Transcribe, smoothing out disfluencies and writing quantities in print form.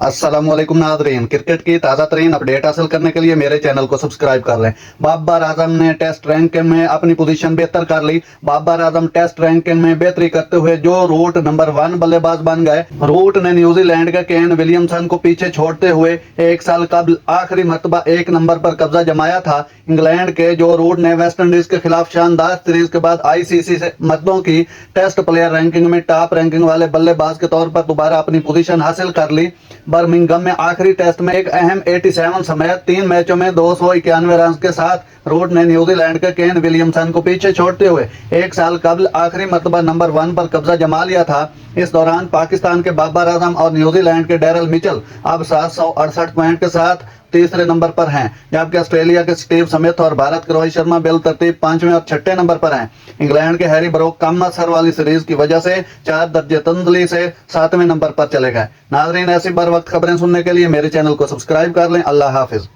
अस्सलामुअलैकुम नाज़रीन, क्रिकेट की ताज़ा तरीन अपडेट हासिल करने के लिए मेरे चैनल को सब्सक्राइब कर लें। बाबर आजम ने टेस्ट रैंकिंग में अपनी पोजीशन बेहतर कर ली। बाबर आजम टेस्ट रैंकिंग में बेहतरी करते हुए जो रूट नंबर 1 बल्लेबाज बन गए। रूट ने न्यूजीलैंड के केन विलियमसन को पीछे छोड़ते हुए एक साल कबल आखिरी मरतबा एक नंबर पर कब्जा जमाया था। इंग्लैंड के जो रूट ने वेस्ट इंडीज के खिलाफ शानदार सीरीज के बाद आईसीसी से मर्दों की टेस्ट प्लेयर रैंकिंग में टॉप रैंकिंग वाले बल्लेबाज के तौर पर दोबारा अपनी पोजीशन हासिल कर ली। बर्मिंघम में आखिरी टेस्ट में एक अहम 87 समेत 3 मैचों में 291 रन के साथ रूट ने न्यूजीलैंड के केन विलियमसन को पीछे छोड़ते हुए एक साल कबल आखिरी मरतबा नंबर 1 पर कब्जा जमा लिया था। इस दौरान पाकिस्तान के बाबर आजम और न्यूजीलैंड के डैरल मिचेल अब 768 पॉइंट के साथ तीसरे नंबर पर हैं, जबकि ऑस्ट्रेलिया के स्टीव स्मिथ और भारत के रोहित शर्मा बिलतरतीब 5वें और 6ठे नंबर पर हैं। इंग्लैंड के हैरी ब्रोक कम असर वाली सीरीज की वजह से 4 दर्जे तंजली से 7वें नंबर पर चले गए। नाजरीन, ऐसी बर वक्त खबरें सुनने के लिए मेरे चैनल को सब्सक्राइब कर लें। अल्लाह हाफिज।